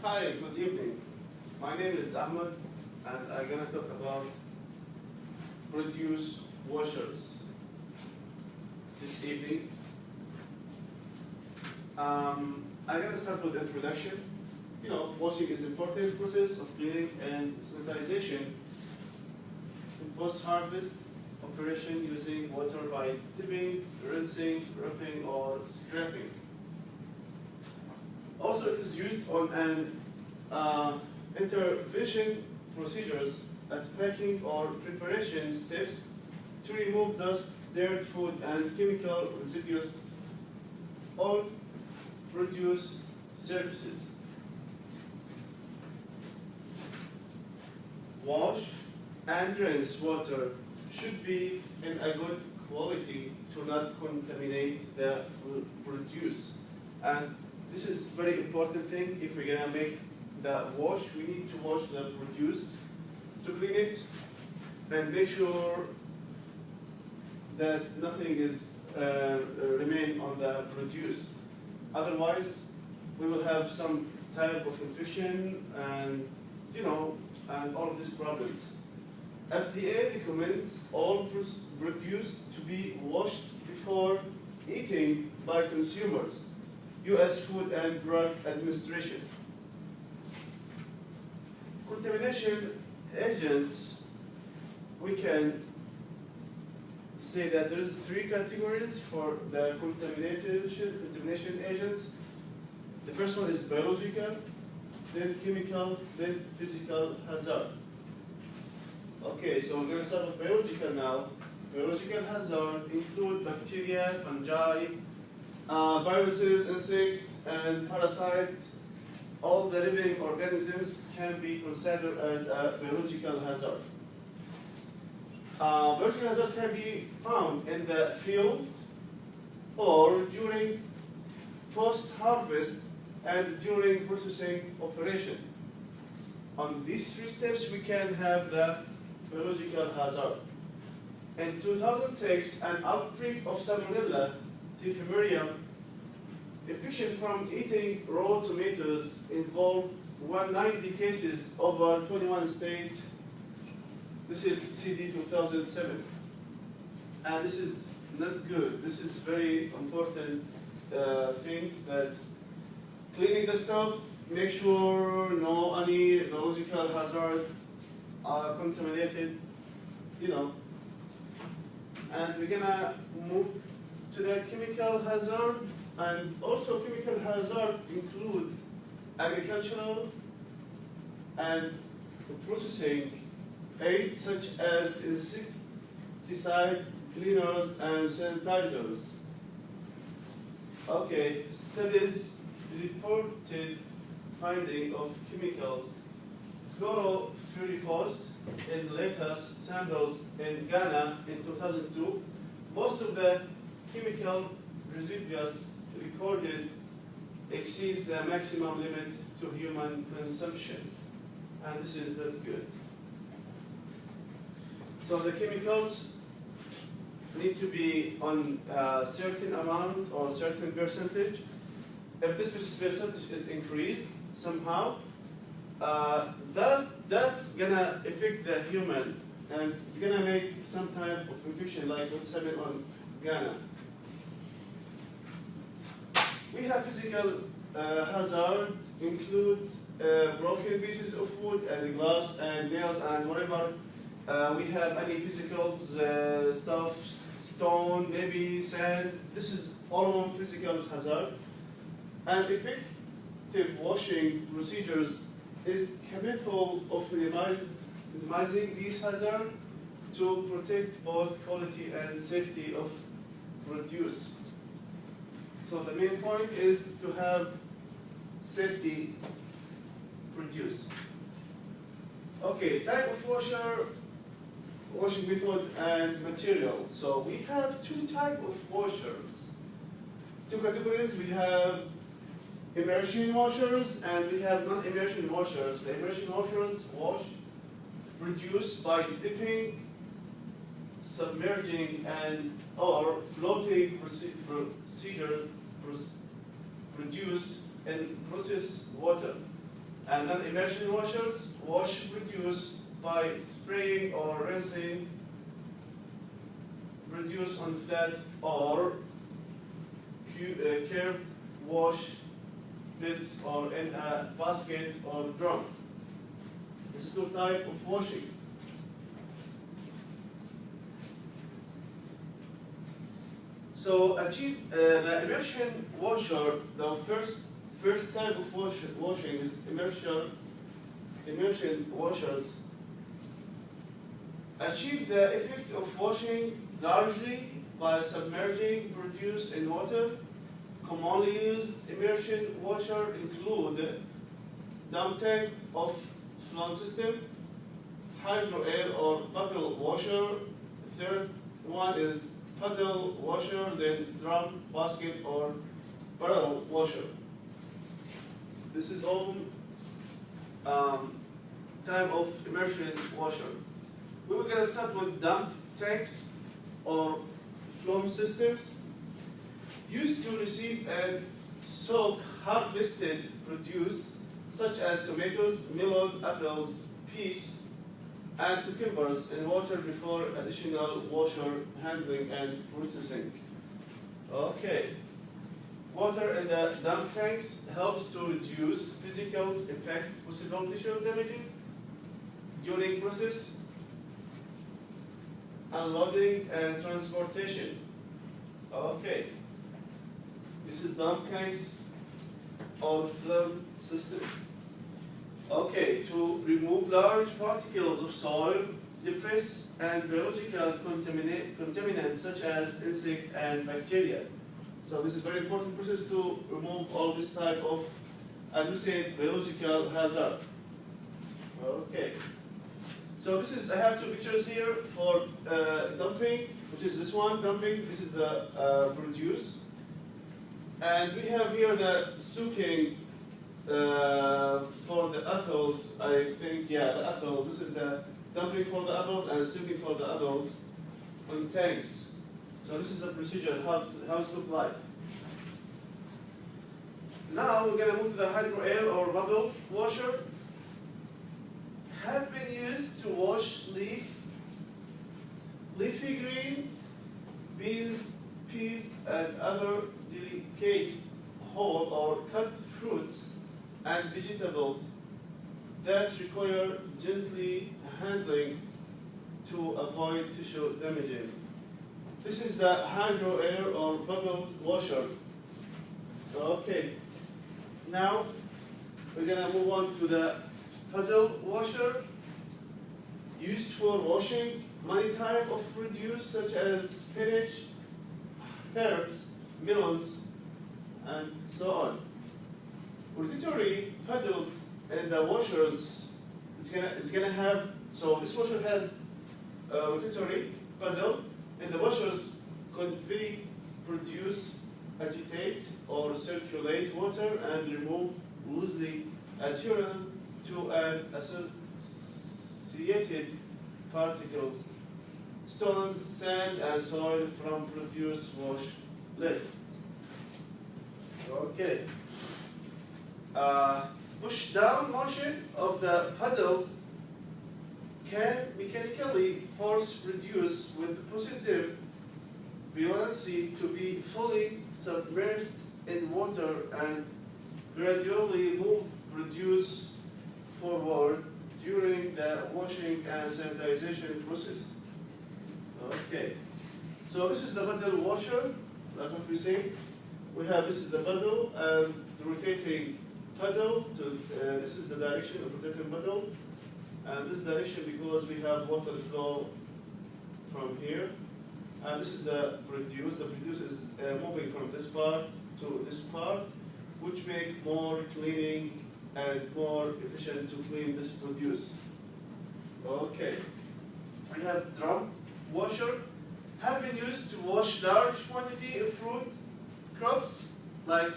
Hi, good evening. My name is Ahmed, and I'm going to talk about produce washers this evening. I'm going to start with introduction. Washing is an important process of cleaning and sanitization in post-harvest operation using water by dipping, rinsing, rubbing, or scraping. Also, it is used on an intervention procedures at packing or preparation steps to remove dust, dirt, food, and chemical residues on produce surfaces. Wash and rinse water should be in a good quality to not contaminate the produce. And this is a very important thing. If we're going to make the wash, we need to wash the produce to clean it and make sure that nothing is remain on the produce. Otherwise, we will have some type of infection and and all of these problems. FDA recommends all produce to be washed before eating by consumers. U.S. Food and Drug Administration. Contamination agents, we can say that there is 3 categories for the contamination agents. The first one is biological, then chemical, then physical hazard. Okay, so we're going to start with biological now. Biological hazard include bacteria, fungi, viruses, insects, and parasites. All the living organisms can be considered as a biological hazard. Biological hazards can be found in the field or during post-harvest and during processing operation. On these 3 steps, we can have the biological hazard. In 2006, an outbreak of Salmonella typhimurium infection from eating raw tomatoes involved 190 cases over 21 states. This is CD 2007. And this is not good. This is very important things that cleaning the stuff, make sure no any biological hazards are contaminated, And we're gonna move to the chemical hazard, and also chemical hazard include agricultural and processing aids such as insecticide, cleaners, and sanitizers. Okay, studies reported finding of chemicals chlorofluorifos in lettuce samples in Ghana in 2002. Most of the chemical residues recorded exceeds the maximum limit to human consumption, and this is not good. So the chemicals need to be on a certain amount or certain percentage. If this percentage is increased somehow, that's gonna affect the human, and it's gonna make some type of infection like what's happening on Ghana. We have physical hazard include broken pieces of wood and glass and nails and whatever. We have any physical stuff, stone, maybe sand. This is all of them physical hazard. And effective washing procedures is capable of minimizing these hazards to protect both quality and safety of produce. So the main point is to have safety produce. Okay, type of washer, washing method and material. So we have 2 types of washers. 2 categories. We have immersion washers and we have non-immersion washers. The immersion washers wash produce by dipping, submerging, and or floating procedure produce in process water. And then immersion washers wash produce by spraying or rinsing produce on flat or curved wash beds or in a basket or drum. This is two types of washing. So achieve the immersion washer. The first type of washing is immersion washers. Achieve the effect of washing largely by submerging produce in water. Commonly used immersion washer include dump tank of flow system, hydro air or bubble washer. Third one is puddle washer, then drum, basket, or barrel washer. This is all type of immersion washer. We were going to start with dump tanks or flow systems used to receive and soak harvested produce such as tomatoes, melon, apples, peaches, and cucumbers in water before additional washer handling and processing. Okay. Water in the dump tanks helps to reduce physical impact, possible tissue damaging during process, unloading, and transportation. Okay. This is dump tanks or flow system. Okay, to remove large particles of soil, debris, and biological contaminants such as insect and bacteria. So this is very important process to remove all this type of, as we said, biological hazard. Okay. So this is, I have two pictures here for dumping, which is this one, dumping. This is the produce. And we have here the soaking for the apples, I think, yeah, the apples. This is the dumping for the apples and soaking for the apples on tanks. So this is the procedure, how it looks like. Now we're going to move to the hydro air or bubble washer. Have been used to wash leafy greens, beans, peas, and other delicate whole or cut fruits and vegetables that require gently handling to avoid tissue damaging. This is the hydro air or bubble washer. Okay. Now we're going to move on to the puddle washer, used for washing many types of produce such as spinach, herbs, melons, and so on. Rotatory puddles and the washers, it's gonna have, so this washer has a rotatory puddle, and the washers could produce, agitate, or circulate water and remove loosely adherent to an associated particles, stones, sand, and soil from produce wash lid. Okay. Push down motion of the puddles can mechanically force produce with positive buoyancy to be fully submerged in water and gradually move produce forward during the washing and sanitization process. Okay, so this is the puddle washer, like what we say. We have, this is the puddle and the rotating puddle. This is the direction of rotating puddle. And this direction because we have water flow from here. And this is the produce. The produce is moving from this part to this part, which make more cleaning and more efficient to clean this produce. Okay. We have drum washer. Have been used to wash large quantity of fruit crops like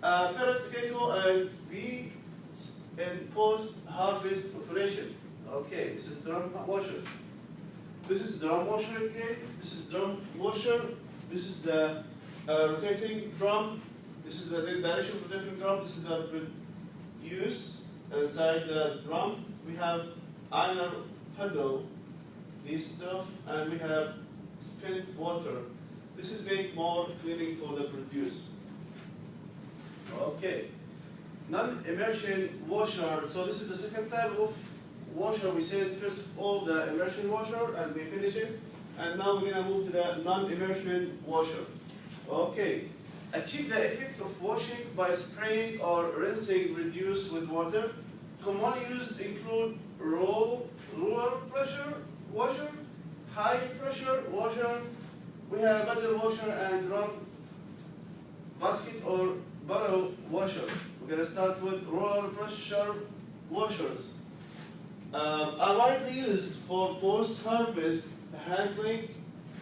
carrot, potato, and beets in post-harvest operation. Okay, this is drum washer. This is drum washer again. This is drum washer. This is the rotating drum. This is the direction of rotating drum. This is the produce inside the drum. We have inner puddle, this stuff, and we have spent water. This is make more cleaning for the produce. Okay. Non-immersion washer. So this is the second type of washer. We said first of all the immersion washer, and we finish it. And now we're gonna move to the non-immersion washer. Okay. Achieve the effect of washing by spraying or rinsing reduce with water. Commonly used include roller pressure washer, high pressure washer. We have paddle washer and drum basket or barrel washer. We're going to start with roller pressure washers. Are widely used for post-harvest handling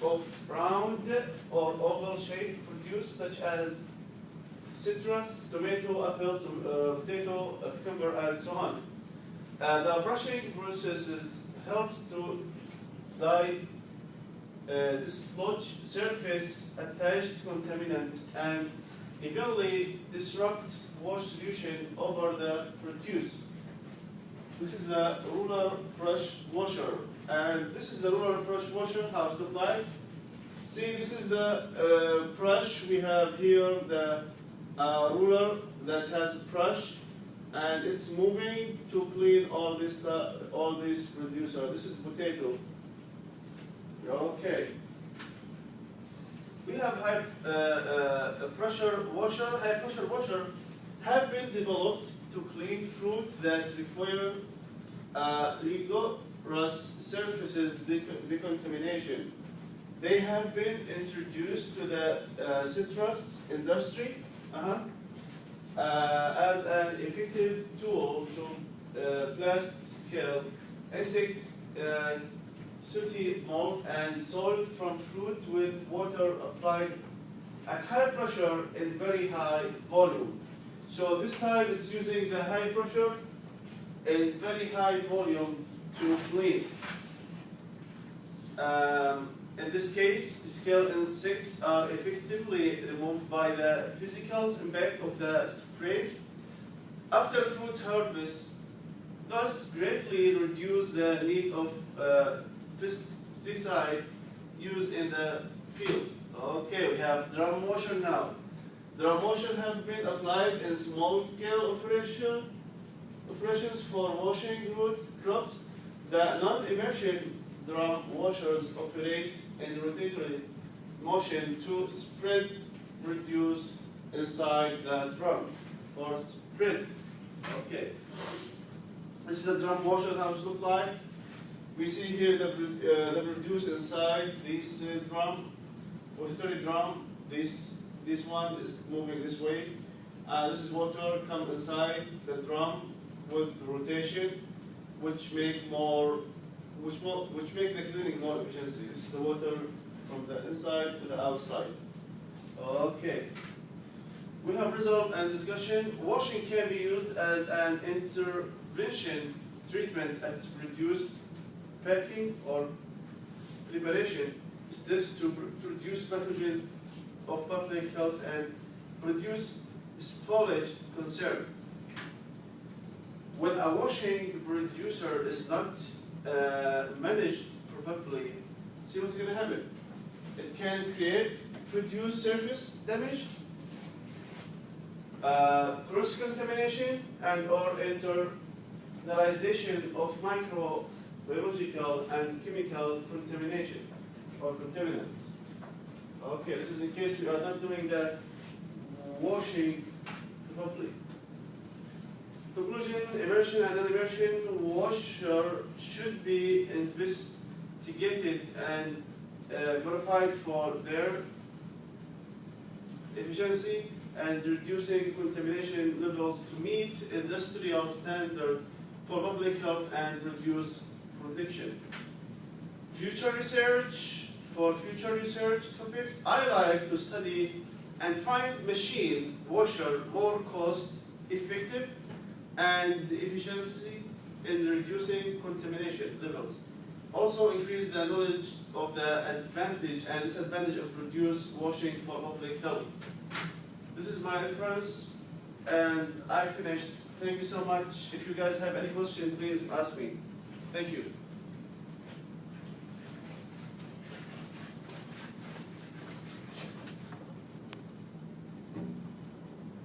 of round or oval shaped produce such as citrus, tomato, apple, potato, cucumber, and so on. The brushing processes helps to dislodge surface attached contaminant and eventually disrupt wash solution over the produce. This is the roller brush washer, and this is the roller brush washer. How it look like? See, this is the brush. We have here the ruler that has brush, and it's moving to clean all this produce. This is potato. Okay. We have high pressure washer. High pressure washer have been developed to clean fruit that require rigorous surfaces decontamination. They have been introduced to the citrus industry as an effective tool to blast scale, insect, sooty mold, and soil from fruit with water applied at high pressure in very high volume. So this time it's using the high pressure in very high volume to clean. In this case, scale insects are effectively removed by the physical impact of the sprays after fruit harvest, thus greatly reduce the need of pesticide used in the field. Okay, we have drum washer now. Drum washer have been applied in small-scale operations for washing crops. The non-immersion drum washers operate in rotatory motion to spread produce inside the drum for spread. Okay. This is the drum washer, how it look like. We see here the produce inside this drum, rotatory drum. This one is moving this way. This is water come inside the drum with rotation, which make the cleaning more efficiency. It's the water from the inside to the outside. Okay. We have result and discussion. Washing can be used as an intervention treatment at reduced packing or preparation steps to reduce pathogen of public health and reduce spoilage concern. When a washing producer is not managed properly, see what's going to happen. It can create produce surface damage, cross-contamination, and or internalization of microbiological and chemical contamination or contaminants. Okay, this is in case we are not doing the washing properly. Conclusion: immersion and non-immersion washer should be investigated and verified for their efficiency and reducing contamination levels to meet industrial standard for public health and produce protection. Future research. For future research topics, I like to study and find machine washer more cost effective and efficiency in reducing contamination levels. Also increase the knowledge of the advantage and disadvantage of produce washing for public health. This is my reference And I finished. Thank you so much. If you guys have any question, please ask me. Thank you.